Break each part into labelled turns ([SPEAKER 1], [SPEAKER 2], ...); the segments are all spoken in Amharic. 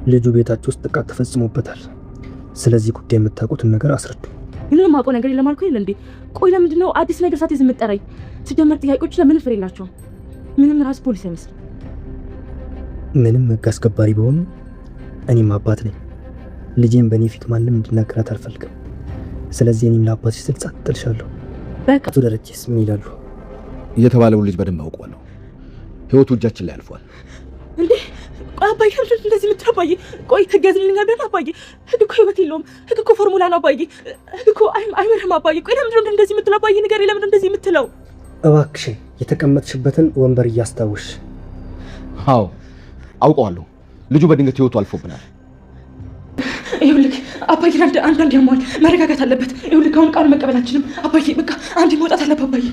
[SPEAKER 1] ልጁ ቤታችሁ ውስጥ ጥቃት ተፈጽሞበታል። ስለዚህ ጉዳይ የምታውቁትን ነገር አስረዱ።
[SPEAKER 2] ምንም አውቀው ነገር የለም አልኩህ እንዴ? ቆይ ለምንድን ነው አዲስ ነገር ሳትይዝ የምትጠራኝ? ሲጀመር ጥያቄዎች ለምን ፍሬ ናቸው? ምንም ራስ ፖሊስ አይመስልም።
[SPEAKER 1] ምንም ህግ አስከባሪ በሆኑ እኔም አባት ነኝ። ልጄን በእኔ ፊት ማንም እንዲናገራት አልፈልግም። ስለዚህ እኔም ለአባትሽ ስል ጸጥ እልሻለሁ።
[SPEAKER 2] በቃ
[SPEAKER 1] አቶ ደረጀስ ምን ይላሉ?
[SPEAKER 3] የተባለው ልጅ በደንብ አውቀዋለሁ። ህይወቱ እጃችን ላይ አልፏል።
[SPEAKER 2] እንዴ ቆይ አባዬ ለምንድን እንደዚህ የምትለው? አባዬ ቆይ ህግ ያዝልኝ አይደል? አባዬ ህግ እኮ ህይወት የለውም። ህግ እኮ ፎርሙላ ነው አባዬ። ህግ እኮ አይመርህም አባዬ። ቆይ ለምንድን እንደዚህ የምትለው? አባዬ ንገረኝ፣ ለምንድን እንደዚህ የምትለው?
[SPEAKER 1] እባክሽን የተቀመጥሽበትን ወንበር እያስታወሽ።
[SPEAKER 3] አዎ አውቀዋለሁ። ልጁ በድንገት ህይወቱ አልፎብናል።
[SPEAKER 2] ይኸውልህ አባዬ አንዳንድ ያሟል፣ መረጋጋት አለበት። ይኸውልህ አሁን ቃል መቀበላችንም አባዬ፣ በቃ አንዴ መውጣት አለበት አባዬ።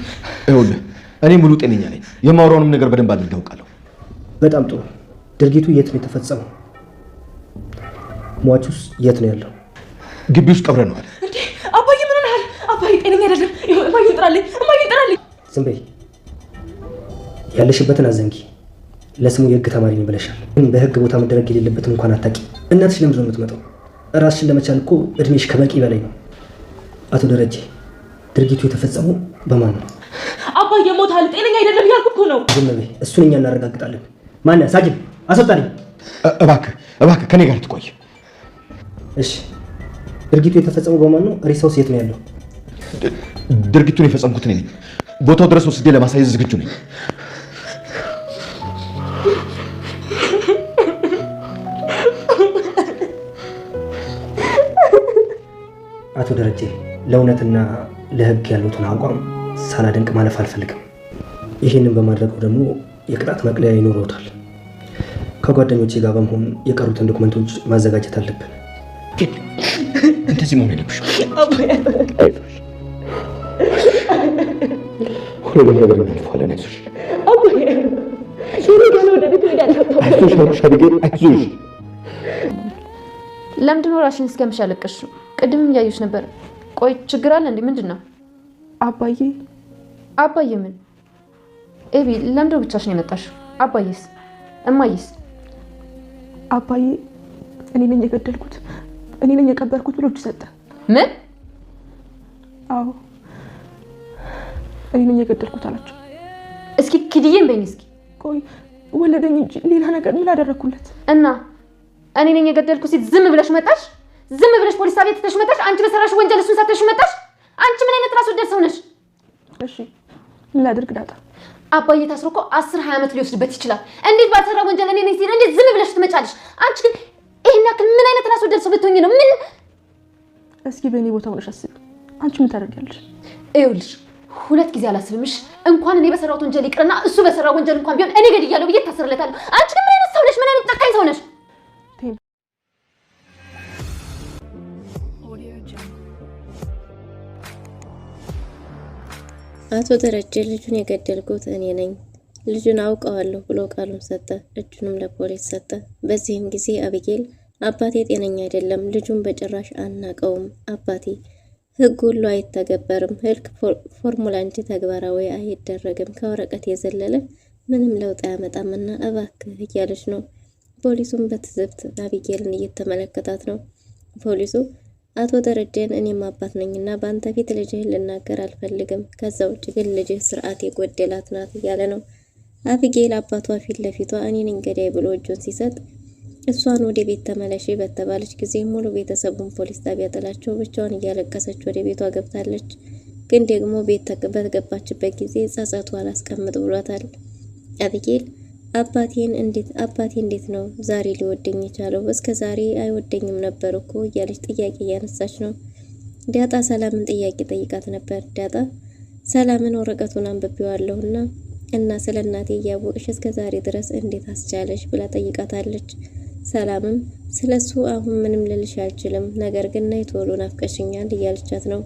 [SPEAKER 3] ይኸውልህ እኔ ሙሉ ጤነኛ ነኝ። የማወራውንም ነገር በደንብ አድርጌ አውቃለሁ።
[SPEAKER 1] በጣም ጥሩ። ድርጊቱ የት ነው የተፈጸመው? ሟቹስ የት ነው ያለው?
[SPEAKER 3] ግቢ ውስጥ ቀብረነዋል።
[SPEAKER 2] እንዴ አባዬ ምን ሆነሃል? አባዬ ጤነኛ አይደለም። እማዬ ጥራልኝ፣ እማዬ ጥራልኝ።
[SPEAKER 1] ዝም በይ፣ ያለሽበትን አዘንጊ። ለስሙ የህግ ተማሪ ነኝ ብለሻል፣ ግን በህግ ቦታ መደረግ የሌለበትን እንኳን አታውቂ። እናትሽ ለምንድን ነው የምትመጣው? ራስሽን ለመቻል እኮ እድሜሽ ከበቂ በላይ ነው። አቶ ደረጀ ድርጊቱ የተፈጸመው በማን ነው?
[SPEAKER 2] አባዬ ሞታል፣ ጤነኛ አይደለም ያልኩህ እኮ ነው።
[SPEAKER 1] ዝም በይ፣ እሱን እኛ እናረጋግጣለን። ማነህ? ሳጅን አስወጣልኝ።
[SPEAKER 3] እባክህ ከኔ ጋር ትቆይ።
[SPEAKER 1] እሺ ድርጊቱ የተፈጸመው በማን ነው? ሬሳውስ የት ነው ያለው?
[SPEAKER 3] ድርጊቱን የፈጸምኩት እኔ ነኝ። ቦታው ድረስ ወስጄ ለማሳየት ዝግጁ ነኝ።
[SPEAKER 1] አቶ ደረጀ ለእውነትና ለህግ ያሉትን አቋም ሳላደንቅ ማለፍ አልፈልግም። ይህንን በማድረጉ ደግሞ የቅጣት መቅለያ ይኖረውታል። ከጓደኞቼ ጋር በመሆን የቀሩትን ዶክመንቶች ማዘጋጀት አለብን።
[SPEAKER 3] እንደዚህ መሆን የለብሽም። ሁሉም ነገር እናልፈዋለን። አይዞሽ።
[SPEAKER 4] ለምንድን ነው ራስሽን እስከምሽ ያለቀሽው? ቅድምም እያየሁሽ ነበር። ቆይ ችግር አለ እንዴ? ምንድን ነው? አባዬ ምን? ኤቢ ለምንድን ነው ብቻሽን የመጣሽው? አባዬስ? እማዬስ?
[SPEAKER 5] አባዬ እኔ ነኝ የገደልኩት፣ እኔ ነኝ የቀበርኩት ብሎ እጅ ሰጠ።
[SPEAKER 4] ምን?
[SPEAKER 5] አዎ እኔ ነኝ የገደልኩት አላቸው።
[SPEAKER 4] እስኪ ክድዬን በይኝ እስኪ።
[SPEAKER 5] ቆይ ወለደኝ እንጂ ሌላ ነገር ምን አደረኩለት?
[SPEAKER 4] እና እኔ ነኝ የገደልኩት ሲል ዝም ብለሽ መጣሽ? ዝም ብለሽ ፖሊስ ጣቢያ ትተሽ መጣሽ? አንቺ በሰራሽ ወንጀል እሱን ሰተሽ መጣሽ? አንቺ ምን አይነት ራስ ወዳድ ሰው ነሽ?
[SPEAKER 5] እሺ ምን ላድርግ ዳጣ?
[SPEAKER 4] አባዬ ታስሮ እኮ 10-20 ዓመት ሊወስድበት ይችላል። እንዴት ባልሰራ ወንጀል እኔ ነኝ ሲል እንዴት ዝም ብለሽ ትመጫለሽ? አንቺ ግን ይሄን ያክል ምን አይነት ራስ ወዳድ ሰው ብትሆኚ ነው? ምን
[SPEAKER 5] እስኪ በእኔ ቦታ ሆነሽ አስቢ። አንቺ ምን ታደርጊያለሽ?
[SPEAKER 4] ይኸውልሽ 2 ጊዜ አላስብምሽ። እንኳን እኔ በሰራሁት ወንጀል ይቅርና እሱ በሰራው ወንጀል እንኳን ቢሆን እኔ ገድያለሁ ብዬ ታስርለታለሁ። አንቺ ግን ምን አይነት ሰው ነሽ? ምን አይነት ጨካኝ ሰው ነሽ?
[SPEAKER 6] አቶ ደረጀ ልጁን የገደልኩት እኔ ነኝ፣ ልጁን አውቀዋለሁ ብሎ ቃሉን ሰጠ። እጁንም ለፖሊስ ሰጠ። በዚህም ጊዜ አቢጌል አባቴ ጤነኛ አይደለም፣ ልጁን በጭራሽ አናቀውም፣ አባቴ ህግ ሁሉ አይተገበርም፣ ህግ ፎርሙላ እንጂ ተግባራዊ አይደረግም፣ ከወረቀት የዘለለ ምንም ለውጥ አያመጣምና እባክህ እያለች ነው። ፖሊሱም በትዝብት አቢጌልን እየተመለከታት ነው። ፖሊሱ አቶ ደረጀን እኔም አባት ነኝና በአንተ ፊት ልጅህን ልናገር አልፈልግም፣ ከዛ ውጭ ግን ልጅህ ስርዓት የጎደላት ናት እያለ ነው። አቢጌል አባቷ ፊት ለፊቷ እኔ ነኝ ገዳይ ብሎ እጁን ሲሰጥ እሷን ወደ ቤት ተመለሽ በተባለች ጊዜ ሙሉ ቤተሰቡን ፖሊስ ጣቢያ ጥላቸው ብቻዋን እያለቀሰች ወደ ቤቷ ገብታለች። ግን ደግሞ ቤት በተገባችበት ጊዜ ጸጸቱ አላስቀምጥ ብሏታል። አቢጌል አባቴ እንዴት ነው ዛሬ ሊወደኝ የቻለው? እስከ ዛሬ አይወደኝም ነበር እኮ እያለች ጥያቄ እያነሳች ነው። ዳጣ ሰላምን ጥያቄ ጠይቃት ነበር። ዳጣ ሰላምን ወረቀቱን አንብቤዋለሁና እና ስለ እናቴ እያወቅሽ እስከ ዛሬ ድረስ እንዴት አስቻለሽ ብላ ጠይቃታለች። ሰላምም ስለሱ አሁን ምንም ልልሽ አልችልም፣ ነገር ግን ነይ ቶሎ ናፍቀሽኛል እያለቻት ነው።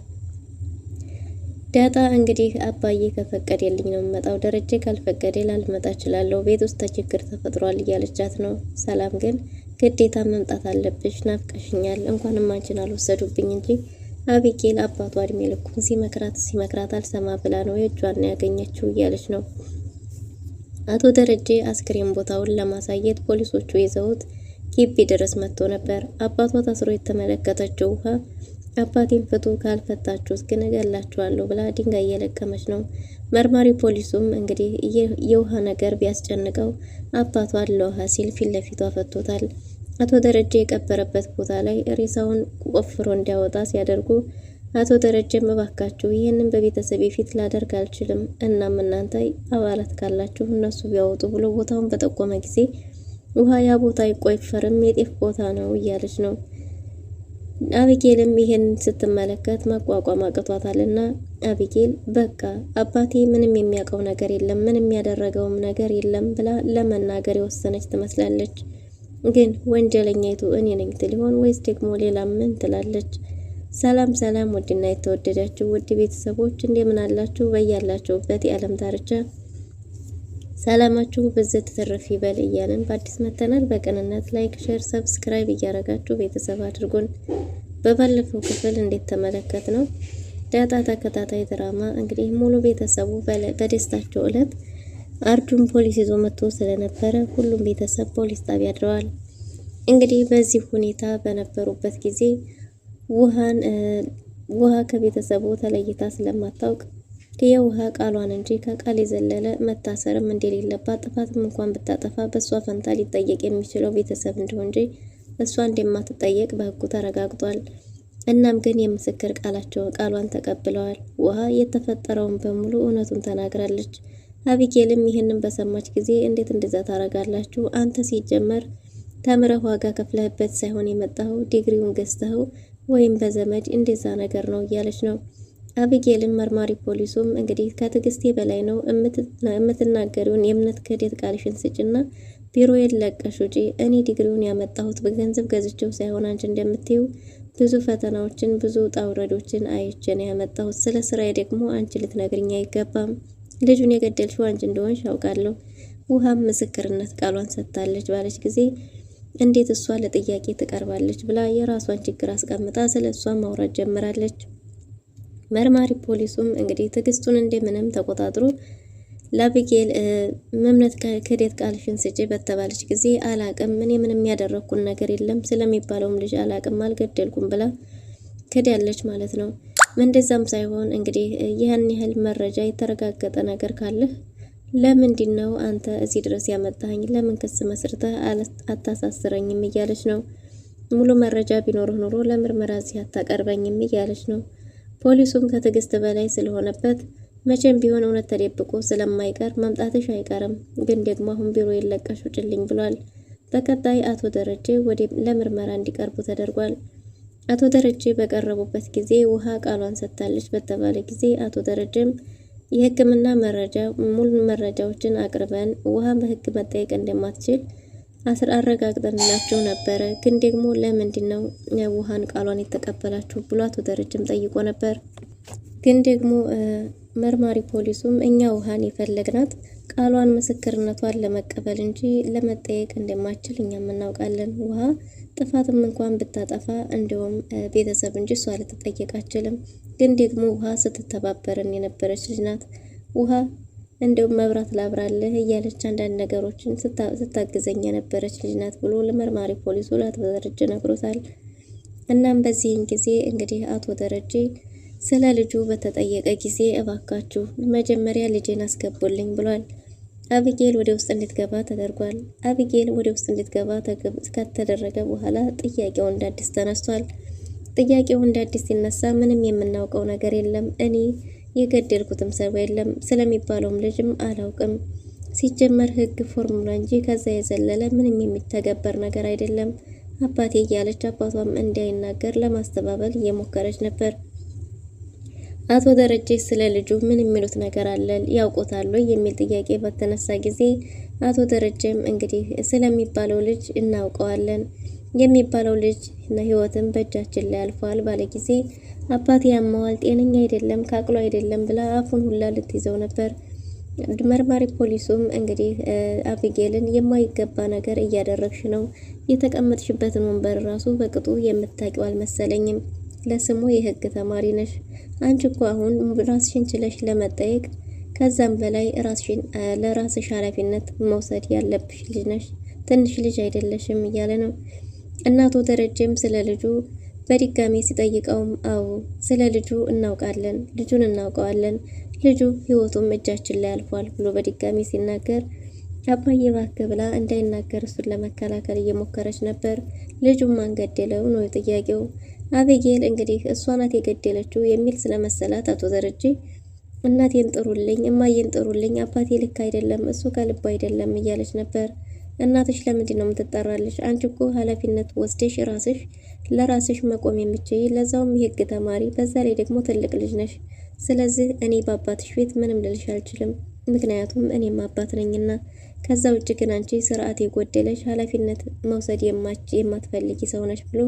[SPEAKER 6] ዳጣ እንግዲህ አባዬ ከፈቀደልኝ ነው የምመጣው፣ ደረጀ ካልፈቀደ ላልመጣ እችላለሁ፣ ቤት ውስጥ ችግር ተፈጥሯል እያለቻት ነው። ሰላም ግን ግዴታ መምጣት አለብሽ፣ ናፍቀሽኛል፣ እንኳንም አንቺን አልወሰዱብኝ እንጂ አቢጌል አባቷ እድሜ ልኩን ሲመክራት አልሰማ ብላ ነው የእጇን ያገኘችው እያለች ነው። አቶ ደረጀ አስክሬን ቦታውን ለማሳየት ፖሊሶቹ ይዘውት ግቢ ድረስ መጥቶ ነበር። አባቷ ታስሮ የተመለከተችው ውሃ አባቴን ፍቱ፣ ካልፈታችሁት ግን እገላችኋለሁ ብላ ድንጋይ እየለቀመች ነው። መርማሪ ፖሊሱም እንግዲህ የውሃ ነገር ቢያስጨንቀው አባቷን ለውሃ ሲል ፊት ለፊቷ ፈቶታል። አቶ ደረጀ የቀበረበት ቦታ ላይ ሬሳውን ቆፍሮ እንዲያወጣ ሲያደርጉ አቶ ደረጀም እባካችሁ ይህንን በቤተሰብ ፊት ላደርግ አልችልም፣ እናም እናንተ አባላት ካላችሁ እነሱ ቢያወጡ ብሎ ቦታውን በጠቆመ ጊዜ ውሃ ያ ቦታ አይቆፈርም የጤፍ ቦታ ነው እያለች ነው። አቢጌልም ይሄን ስትመለከት መቋቋም አቅቷታልና አቢጌል በቃ አባቴ ምንም የሚያውቀው ነገር የለም፣ ምንም ያደረገውም ነገር የለም ብላ ለመናገር የወሰነች ትመስላለች። ግን ወንጀለኛይቱ እኔ ነኝ ትሊሆን ወይስ ደግሞ ሌላ ምን ትላለች? ሰላም ሰላም፣ ውድና የተወደዳችሁ ውድ ቤተሰቦች እንደምን አላችሁ? በያላችሁበት የዓለም ዳርቻ ሰላማችሁ ብዝት ትርፍ ይበል እያልን በአዲስ መተናል። በቅንነት ላይክ፣ ሼር፣ ሰብስክራይብ እያረጋችሁ ቤተሰብ አድርጉን። በባለፈው ክፍል እንዴት ተመለከት ነው ዳጣ ተከታታይ ድራማ እንግዲህ ሙሉ ቤተሰቡ በደስታቸው ዕለት አርጁን ፖሊስ ይዞ መጥቶ ስለነበረ ሁሉም ቤተሰብ ፖሊስ ጣቢያ አድረዋል። እንግዲህ በዚህ ሁኔታ በነበሩበት ጊዜ ውሃ ከቤተሰቡ ተለይታ ስለማታውቅ የውሃ ቃሏን እንጂ ከቃል የዘለለ መታሰርም እንደሌለባት ጥፋትም እንኳን ብታጠፋ በእሷ ፈንታ ሊጠየቅ የሚችለው ቤተሰብ እንደሆነ እንጂ እሷ እንደማትጠየቅ በሕጉ ተረጋግጧል። እናም ግን የምስክር ቃሏን ተቀብለዋል። ውሃ የተፈጠረውን በሙሉ እውነቱን ተናግራለች። አቢጌልም ይህንን በሰማች ጊዜ እንዴት እንደዛ ታረጋላችሁ? አንተ ሲጀመር ተምረህ ዋጋ ከፍለህበት ሳይሆን የመጣኸው ዲግሪውን ገዝተኸው ወይም በዘመድ እንደዛ ነገር ነው እያለች ነው። አቢጌልም መርማሪ ፖሊሱም እንግዲህ ከትዕግስቴ በላይ ነው የምትናገሪውን የእምነት ክህደት ቃልሽን ስጭና ቢሮዬን ለቀሽ ውጪ። እኔ ዲግሪውን ያመጣሁት በገንዘብ ገዝቼው ሳይሆን አንቺ እንደምትይው ብዙ ፈተናዎችን ብዙ ውጣ ውረዶችን አይቼ ነው ያመጣሁት። ስለ ስራዬ ደግሞ አንቺ ልትነግሪኝ አይገባም። ልጁን የገደልሽው አንቺ እንደሆንሽ ያውቃለሁ። ውሃም ምስክርነት ቃሏን ሰጥታለች ባለች ጊዜ እንዴት እሷ ለጥያቄ ትቀርባለች ብላ የራሷን ችግር አስቀምጣ ስለ እሷ ማውራት ጀምራለች። መርማሪ ፖሊሱም እንግዲህ ትዕግስቱን እንደምንም ተቆጣጥሮ ለአቢጌል እምነት ክህደት ቃልሽን ስጪ በተባለች ጊዜ አላቅም፣ እኔ ምንም ያደረኩን ነገር የለም፣ ስለሚባለውም ልጅ አላቅም፣ አልገደልኩም ብላ ክዳለች ማለት ነው። እንደዛም ሳይሆን እንግዲህ ይህን ያህል መረጃ የተረጋገጠ ነገር ካለህ ለምንድን ነው አንተ እዚህ ድረስ ያመጣኝ? ለምን ክስ መስርተህ አታሳስረኝም? እያለች ነው። ሙሉ መረጃ ቢኖርህ ኖሮ ለምርመራ እዚህ አታቀርበኝም እያለች ነው። ፖሊሱም ከትዕግስት በላይ ስለሆነበት መቼም ቢሆን እውነት ተደብቆ ስለማይቀር መምጣትሽ አይቀርም፣ ግን ደግሞ አሁን ቢሮ የለቀሽ ውጭልኝ ብሏል። በቀጣይ አቶ ደረጀ ለምርመራ እንዲቀርቡ ተደርጓል። አቶ ደረጀ በቀረቡበት ጊዜ ውሃ ቃሏን ሰጥታለች በተባለ ጊዜ አቶ ደረጀም የሕክምና መረጃ ሙሉ መረጃዎችን አቅርበን ውሃ በሕግ መጠየቅ እንደማትችል አረጋግጠንላቸው ነበረ፣ ግን ደግሞ ለምንድነው ውሃን ቃሏን የተቀበላችሁ ብሎ አቶ ደረጀም ጠይቆ ነበር። ግን ደግሞ መርማሪ ፖሊሱም እኛ ውሃን የፈለግናት ቃሏን ምስክርነቷን ለመቀበል እንጂ ለመጠየቅ እንደማትችል እኛም እናውቃለን። ውሃ ጥፋትም እንኳን ብታጠፋ እንዲሁም ቤተሰብ እንጂ እሷ ልትጠየቅ አትችልም። ግን ደግሞ ውሃ ስትተባበረን የነበረች ልጅ ናት። ውሃ እንዲሁም መብራት ላብራለህ እያለች አንዳንድ ነገሮችን ስታግዘኝ የነበረች ልጅ ናት ብሎ ለመርማሪ ፖሊሱ ለአቶ ደረጀ ነግሮታል። እናም በዚህን ጊዜ እንግዲህ አቶ ደረጀ ስለ ልጁ በተጠየቀ ጊዜ እባካችሁ መጀመሪያ ልጄን አስገቡልኝ ብሏል። አቢጌል ወደ ውስጥ እንድትገባ ተደርጓል። አቢጌል ወደ ውስጥ እንድትገባ ከተደረገ በኋላ ጥያቄው እንደ አዲስ ተነስቷል። ጥያቄው እንደ አዲስ ሲነሳ ምንም የምናውቀው ነገር የለም፣ እኔ የገደልኩትም ሰው የለም፣ ስለሚባለውም ልጅም አላውቅም። ሲጀመር ሕግ ፎርሙላ እንጂ ከዛ የዘለለ ምንም የሚተገበር ነገር አይደለም አባቴ እያለች አባቷም እንዳይናገር ለማስተባበል እየሞከረች ነበር። አቶ ደረጀ ስለ ልጁ ምን የሚሉት ነገር አለ ያውቁታል የሚል ጥያቄ በተነሳ ጊዜ አቶ ደረጀም እንግዲህ ስለሚባለው ልጅ እናውቀዋለን፣ የሚባለው ልጅ ህይወትን በእጃችን ላይ አልፏል ባለ ጊዜ አባቴ ያማዋል፣ ጤነኛ አይደለም፣ ካቅሎ አይደለም ብላ አፉን ሁላ ልትይዘው ነበር። መርማሪ ፖሊሱም እንግዲህ አቢጌልን የማይገባ ነገር እያደረግሽ ነው፣ የተቀመጥሽበትን ወንበር ራሱ በቅጡ የምታውቂው አልመሰለኝም፣ ለስሙ የህግ ተማሪ ነሽ፣ አንቺ እኮ አሁን ራስሽን ችለሽ ለመጠየቅ ከዛም በላይ ራስሽን ለራስሽ ኃላፊነት መውሰድ ያለብሽ ልጅ ነሽ፣ ትንሽ ልጅ አይደለሽም እያለ ነው። እናቶ ደረጀም ስለ ልጁ በድጋሚ ሲጠይቀውም አዎ ስለ ልጁ እናውቃለን፣ ልጁን እናውቀዋለን፣ ልጁ ህይወቱም እጃችን ላይ አልፏል ብሎ በድጋሚ ሲናገር አባዬ እባክህ ብላ እንዳይናገር እሱን ለመከላከል እየሞከረች ነበር። ልጁን ማን ገደለው ነው ጥያቄው። አቤጌል እንግዲህ እሷ ናት የገደለችው የሚል ስለመሰላት አቶ ደረጀ እናቴን ጥሩልኝ፣ እማዬን ጥሩልኝ፣ አባቴ ልክ አይደለም፣ እሱ ከልቡ አይደለም እያለች ነበር። እናትሽ ለምንድን ነው የምትጠራልሽ? አንቺ እኮ ኃላፊነት ወስደሽ ራስሽ ለራስሽ መቆም የምትችይ ለዛውም የህግ ተማሪ፣ በዛ ላይ ደግሞ ትልቅ ልጅ ነሽ። ስለዚህ እኔ በአባትሽ ቤት ምንም ልልሽ አልችልም፣ ምክንያቱም እኔም አባት ነኝና። ከዛ ውጭ ግን አንቺ ስርዓት የጎደለሽ ኃላፊነት መውሰድ የማትፈልጊ ሰው ነሽ ብሎ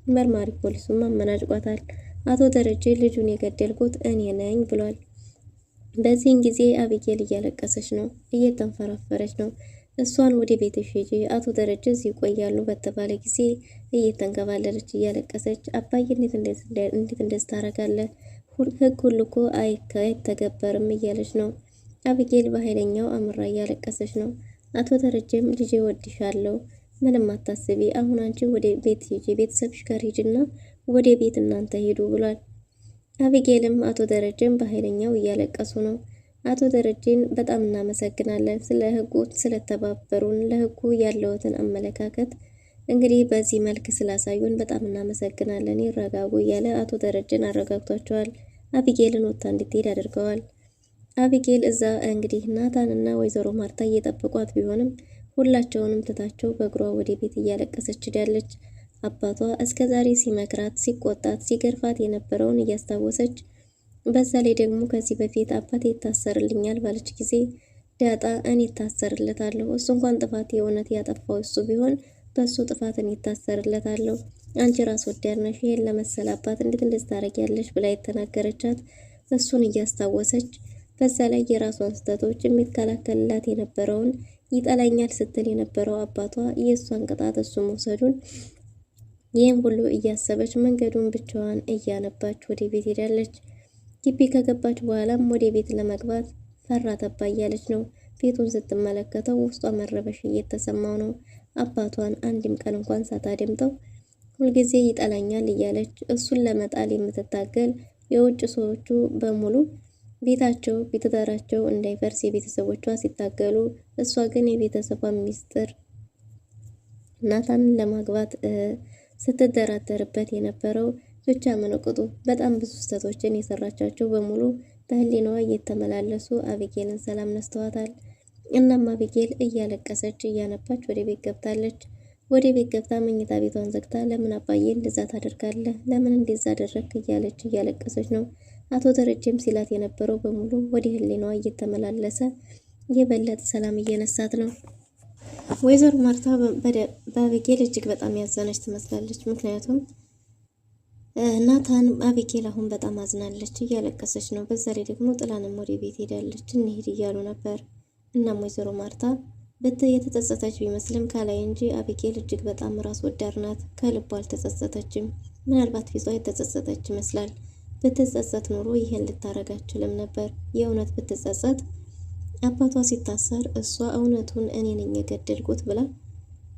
[SPEAKER 6] መርማሪ ፖሊሱም አመናጭቋታል። አቶ ደረጀ ልጁን የገደልኩት እኔ ነኝ ብሏል። በዚህን ጊዜ አቤጌል እያለቀሰች ነው፣ እየተንፈራፈረች ነው። እሷን ወደ ቤትሽ ሂጂ አቶ ደረጀ እዚህ ይቆያሉ በተባለ ጊዜ እየተንከባለለች እያለቀሰች አባዬ እንዴት እንደዚህ ታረጋለህ? ህግ ሁሉ እኮ አይተገበርም እያለች ነው። አቤጌል በኃይለኛው አምራ እያለቀሰች ነው። አቶ ደረጀም ልጄ ወድሻለሁ፣ ምንም አታስቢ፣ አሁን አንቺ ወደ ቤት ሂጂ፣ ቤተሰብሽ ጋር ሂጂና ወደ ቤት እናንተ ሂዱ ብሏል። አቤጌልም አቶ ደረጀም በኃይለኛው እያለቀሱ ነው። አቶ ደረጀን በጣም እናመሰግናለን ስለ ህጉ ስለተባበሩን፣ ለህጉ ያለውትን አመለካከት እንግዲህ በዚህ መልክ ስላሳዩን በጣም እናመሰግናለን፣ ይረጋጉ እያለ አቶ ደረጀን አረጋግቷቸዋል። አቤጌልን ወጥታ እንድትሄድ አድርገዋል። አቤጌል እዛ እንግዲህ ናታንና ወይዘሮ ማርታ እየጠበቋት ቢሆንም ሁላቸውንም ትታቸው በእግሯ ወደ ቤት እያለቀሰች ሄዳለች። አባቷ እስከዛሬ ሲመክራት፣ ሲቆጣት፣ ሲገርፋት የነበረውን እያስታወሰች በዛ ላይ ደግሞ ከዚህ በፊት አባቴ ይታሰርልኛል ባለች ጊዜ ዳጣ እኔ ይታሰርለታለሁ፣ እሱ እንኳን ጥፋት የእውነት ያጠፋው እሱ ቢሆን በሱ ጥፋት እኔ ይታሰርለታለሁ፣ አንቺ ራስ ወዳድ ነሽ፣ ይሄን ለመሰለ አባት እንዴት እንደዚህ ታረጊያለሽ ብላ የተናገረቻት እሱን እያስታወሰች በዛ ላይ የራሷን ስህተቶች የሚከላከልላት የነበረውን ይጠላኛል ስትል የነበረው አባቷ የእሷን ቅጣት እሱ መውሰዱን ይህም ሁሉ እያሰበች መንገዱን ብቻዋን እያነባች ወደ ቤት ሄዳለች። ግቢ ከገባች በኋላም ወደ ቤት ለመግባት ፈራ ተባ እያለች ነው። ቤቱን ስትመለከተው ውስጧ መረበሽ እየተሰማው ነው። አባቷን አንድም ቀን እንኳን ሳታደምጠው ሁልጊዜ ይጠላኛል እያለች እሱን ለመጣል የምትታገል የውጭ ሰዎቹ በሙሉ ቤታቸው ቤተዳራቸው እንዳይፈርስ የቤተሰቦቿ ሲታገሉ፣ እሷ ግን የቤተሰቧን ሚስጥር ናታንን ለማግባት ስትደራደርበት የነበረው ብቻ ምንቅጡ በጣም ብዙ ስህተቶችን የሰራቻቸው በሙሉ በህሊናዋ እየተመላለሱ አቤጌልን ሰላም ነስተዋታል። እናም አቤጌል እያለቀሰች እያነባች ወደ ቤት ገብታለች። ወደ ቤት ገብታ መኝታ ቤቷን ዘግታ ለምን አባዬ እንደዛ ታደርጋለህ? ለምን እንደዛ አደረግክ? እያለች እያለቀሰች ነው። አቶ ደረጀም ሲላት የነበረው በሙሉ ወደ ህሊናዋ እየተመላለሰ የበለጠ ሰላም እየነሳት ነው። ወይዘሮ ማርታ በአቤጌል እጅግ በጣም ያዘነች ትመስላለች። ምክንያቱም ናታን አቤጌል አሁን በጣም አዝናለች፣ እያለቀሰች ነው። በዛ ላይ ደግሞ ጥላንም ወደ ቤት ሄዳለች፣ እንሂድ እያሉ ነበር። እናም ወይዘሮ ማርታ የተጸጸተች ቢመስልም ከላይ እንጂ አቤጌል እጅግ በጣም ራስ ወዳድ ናት። ከልቧ አልተጸጸተችም። ምናልባት ፊቷ የተጸጸተች ይመስላል። ብትጸጸት ኖሮ ይሄን ልታረግ አትችልም ነበር። የእውነት ብትጸጸት አባቷ ሲታሰር እሷ እውነቱን እኔ ነኝ የገደልኩት ብላ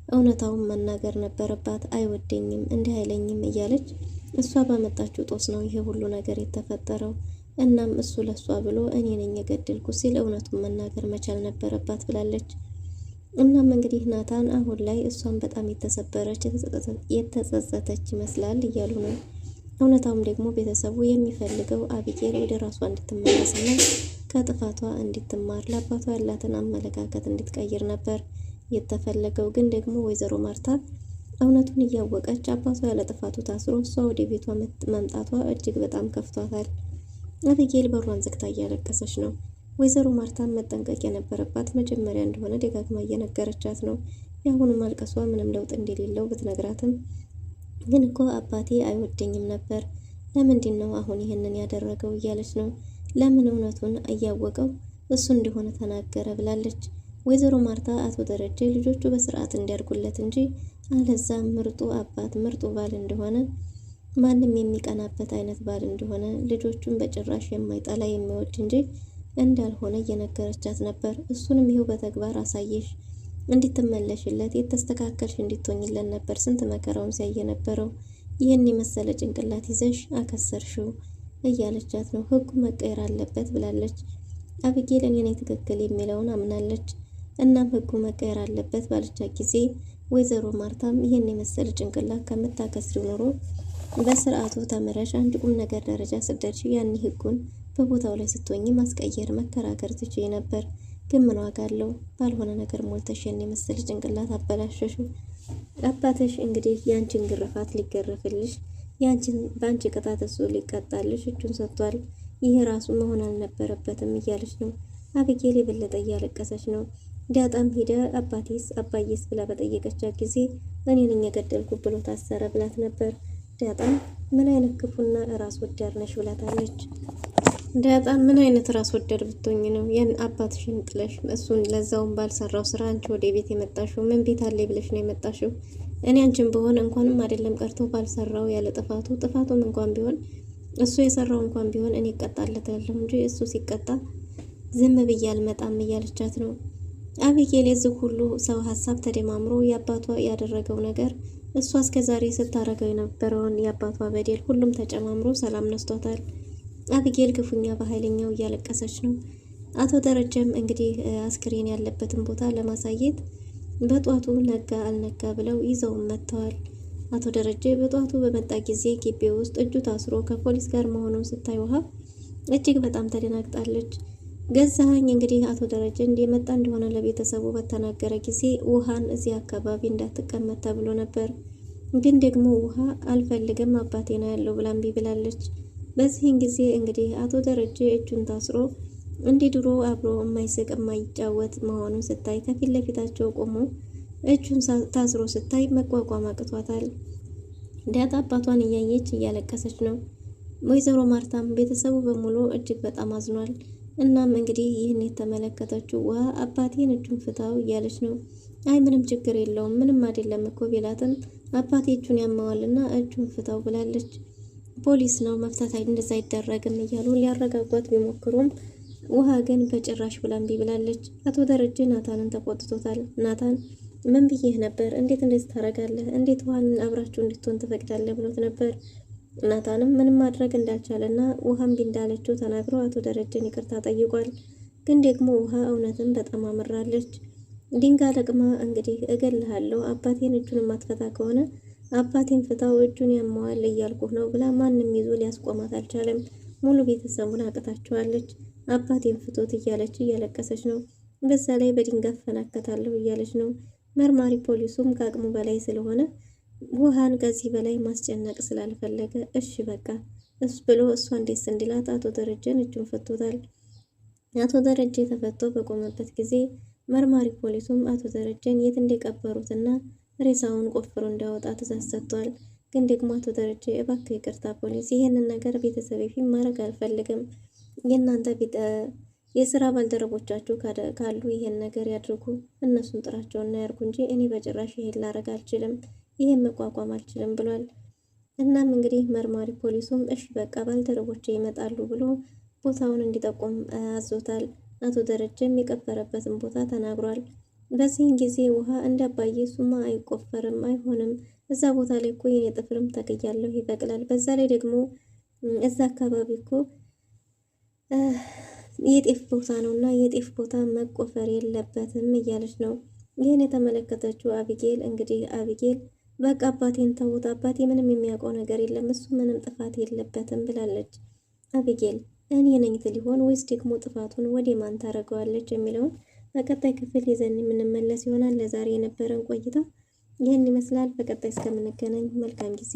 [SPEAKER 6] እውነታውን መናገር ነበረባት። አይወደኝም እንዲህ አይለኝም እያለች እሷ ባመጣችው ጦስ ነው ይሄ ሁሉ ነገር የተፈጠረው። እናም እሱ ለሷ ብሎ እኔ ነኝ የገደልኩት ሲል እውነቱን መናገር መቻል ነበረባት ብላለች። እናም እንግዲህ ናታን አሁን ላይ እሷን በጣም የተሰበረች የተጸጸተች ይመስላል እያሉ ነው። እውነታውም ደግሞ ቤተሰቡ የሚፈልገው አቤጌል ወደ ራሷ እንድትመለስና ከጥፋቷ እንድትማር ለአባቷ ያላትን አመለካከት እንድትቀይር ነበር የተፈለገው። ግን ደግሞ ወይዘሮ ማርታ እውነቱን እያወቀች አባቷ ያለ ጥፋቱ ታስሮ እሷ ወደ ቤቷ መምጣቷ እጅግ በጣም ከፍቷታል። አቤጌል በሯን ዘግታ እያለቀሰች ነው። ወይዘሮ ማርታን መጠንቀቅ የነበረባት መጀመሪያ እንደሆነ ደጋግማ እየነገረቻት ነው። የአሁኑ ማልቀሷ ምንም ለውጥ እንደሌለው ብትነግራትም ግን እኮ አባቴ አይወደኝም ነበር፣ ለምንድን ነው አሁን ይህንን ያደረገው እያለች ነው። ለምን እውነቱን እያወቀው እሱ እንደሆነ ተናገረ ብላለች። ወይዘሮ ማርታ አቶ ደረጀ ልጆቹ በስርዓት እንዲያድጉለት እንጂ አለዛ ምርጡ አባት ምርጡ ባል እንደሆነ ማንም የሚቀናበት አይነት ባል እንደሆነ ልጆቹን በጭራሽ የማይጠላ የሚወድ እንጂ እንዳልሆነ እየነገረቻት ነበር። እሱንም ይኸው በተግባር አሳየሽ፣ እንድትመለሽለት የተስተካከልሽ እንድትሆኝለት ነበር ስንት መከራውን ሲያየ ነበረው። ይህን የመሰለ ጭንቅላት ይዘሽ አከሰርሽው እያለቻት ነው። ህጉ መቀየር አለበት ብላለች። አቢጌል እኔ ነኝ ትክክል የሚለውን አምናለች። እናም ህጉ መቀየር አለበት ባለቻት ጊዜ ወይዘሮ ማርታም ይህን የመሰለ ጭንቅላት ከምታከስሪው ኑሮ በስርዓቱ ተምረሽ አንድ ቁም ነገር ደረጃ ስደርሽ ያኔ ህጉን በቦታው ላይ ስትሆኚ ማስቀየር መከራከር ትችይ ነበር። ግን ምን ዋጋ አለው? ባልሆነ ነገር ሞልተሽ ያን የመሰለ ጭንቅላት አበላሸሹ። አባትሽ እንግዲህ ያንቺን ግርፋት ሊገረፍልሽ በአንቺ ቅጣት እሱ ሊቀጣልሽ እጁን ሰጥቷል። ይሄ ራሱ መሆን አልነበረበትም እያለች ነው አቢጌል። የበለጠ እያለቀሰች ነው። ዳጣም ሄዳ አባዬስ ብላ በጠየቀቻት ጊዜ እኔ ነኝ የገደልኩ ብሎ ታሰረ ብላት ነበር። ዳጣም ምን አይነት ክፉና ራስ ወዳድ ነሽ ብላታለች። ዳጣም ምን አይነት ራስ ወዳድ ብትሆኝ ነው ያን አባትሽን ጥለሽ እሱን ለዛውም ባልሰራው ስራ አንቺ ወደ ቤት የመጣሽው? ምን ቤት አለ ብለሽ ነው የመጣሽው? እኔ አንቺን በሆነ እንኳንም አይደለም ቀርቶ ባልሰራው ያለ ጥፋቱም እንኳን ቢሆን እሱ የሰራው እንኳን ቢሆን እኔ እቀጣለታለሁ እንጂ እሱ ሲቀጣ ዝም ብዬ አልመጣም እያለቻት ነው። አቢጌል የዚህ ሁሉ ሰው ሀሳብ ተደማምሮ የአባቷ ያደረገው ነገር እሷ እስከዛሬ ስታረገው የነበረውን የአባቷ በደል ሁሉም ተጨማምሮ ሰላም ነስቷታል። አቢጌል ክፉኛ በኃይለኛው እያለቀሰች ነው። አቶ ደረጀም እንግዲህ አስክሬን ያለበትን ቦታ ለማሳየት በጧቱ ነጋ አልነጋ ብለው ይዘው መጥተዋል። አቶ ደረጀ በጧቱ በመጣ ጊዜ ግቢ ውስጥ እጁ ታስሮ ከፖሊስ ጋር መሆኑን ስታይ ውሃ እጅግ በጣም ተደናግጣለች። ገዛኸኝ እንግዲህ አቶ ደረጀ እንደመጣ እንደሆነ ለቤተሰቡ በተናገረ ጊዜ ውሃን እዚህ አካባቢ እንዳትቀመጥ ተብሎ ነበር። ግን ደግሞ ውሃ አልፈልግም አባቴ ነው ያለው ብላ እምቢ ብላለች። በዚህን ጊዜ እንግዲህ አቶ ደረጀ እጁን ታስሮ እንዲህ ድሮ አብሮ የማይስቅ የማይጫወት መሆኑን ስታይ ከፊት ለፊታቸው ቆሞ እጁን ታስሮ ስታይ መቋቋም አቅቷታል። ዳጣ አባቷን እያየች እያለቀሰች ነው። ወይዘሮ ማርታም ቤተሰቡ በሙሉ እጅግ በጣም አዝኗል። እናም እንግዲህ ይህን የተመለከተችው ውሃ አባቴን እጁን ፍታው እያለች ነው። አይ ምንም ችግር የለውም ምንም አይደለም እኮ ቢላትም አባቴ እጁን ያማዋልና እጁን ፍታው ብላለች። ፖሊስ ነው መፍታት እንደዛ አይደረግም እያሉ ሊያረጋጓት ቢሞክሩም ውሃ ግን በጭራሽ ብላ እምቢ ብላለች። አቶ ደረጀ ናታንን ተቆጥቶታል። ናታን ምን ብዬህ ነበር? እንዴት እንደዚህ ታረጋለህ? እንዴት ውሃን አብራችሁ እንድትሆን ትፈቅዳለህ? ብሎት ነበር። ናታንም ምንም ማድረግ እንዳልቻለና ውሃም ቢንዳለችው ተናግሮ አቶ ደረጀን ይቅርታ ጠይቋል። ግን ደግሞ ውሃ እውነትም በጣም አምራለች። ድንጋይ ለቅማ እንግዲህ እገልሃለሁ አባቴን እጁን የማትፈታ ከሆነ አባቴን ፍታው እጁን ያማዋል እያልኩህ ነው ብላ ማንም ይዞ ሊያስቆማት አልቻለም። ሙሉ ቤተሰቡን አቅታቸዋለች። አባቴን ፍቶት እያለች እያለቀሰች ነው። በዛ ላይ በድንጋይ ፈናከታለሁ እያለች ነው። መርማሪ ፖሊሱም ከአቅሙ በላይ ስለሆነ ውሃን ከዚህ በላይ ማስጨነቅ ስላልፈለገ እሺ በቃ እሱ ብሎ እሷን ደስ እንዲላት አቶ ደረጀን እጁን ፈቶታል። አቶ ደረጀ ተፈቶ በቆመበት ጊዜ መርማሪ ፖሊሱም አቶ ደረጀን የት እንደቀበሩትና ሬሳውን ቆፍሮ እንዲያወጣ ትዕዛዝ ሰጥቷል። ግን ደግሞ አቶ ደረጀ እባክህ ይቅርታ ፖሊስ፣ ይሄንን ነገር ቤተሰቤ ፊት ማድረግ አልፈልግም። የእናንተ የስራ ባልደረቦቻችሁ ካሉ ይሄን ነገር ያድርጉ፣ እነሱን ጥራቸውና ያርጉ እንጂ እኔ በጭራሽ ይሄን ላረግ አልችልም፣ ይሄን መቋቋም አልችልም ብሏል። እናም እንግዲህ መርማሪ ፖሊሱም እሺ በቃ ባልደረቦቼ ይመጣሉ ብሎ ቦታውን እንዲጠቁም አዞታል። አቶ ደረጀም የቀበረበትን ቦታ ተናግሯል። በዚህን ጊዜ ውሃ እንዳባዬ ሱማ አይቆፈርም፣ አይሆንም፣ እዛ ቦታ ላይ እኮ የኔ ጥፍርም ተገያለሁ ይበቅላል፣ በዛ ላይ ደግሞ እዛ አካባቢ እኮ የጤፍ ቦታ ነውና የጤፍ ቦታ መቆፈር የለበትም እያለች ነው። ይህን የተመለከተችው አቢጌል እንግዲህ አቢጌል በቃ አባቴን ተውት፣ አባቴ ምንም የሚያውቀው ነገር የለም፣ እሱ ምንም ጥፋት የለበትም ብላለች። አቢጌል እኔ ነኝ ሊሆን ወይስ ደግሞ ጥፋቱን ወደ ማን ታደርገዋለች የሚለውን በቀጣይ ክፍል ይዘን የምንመለስ ይሆናል። ለዛሬ የነበረን ቆይታ ይህን ይመስላል። በቀጣይ እስከምንገናኝ መልካም ጊዜ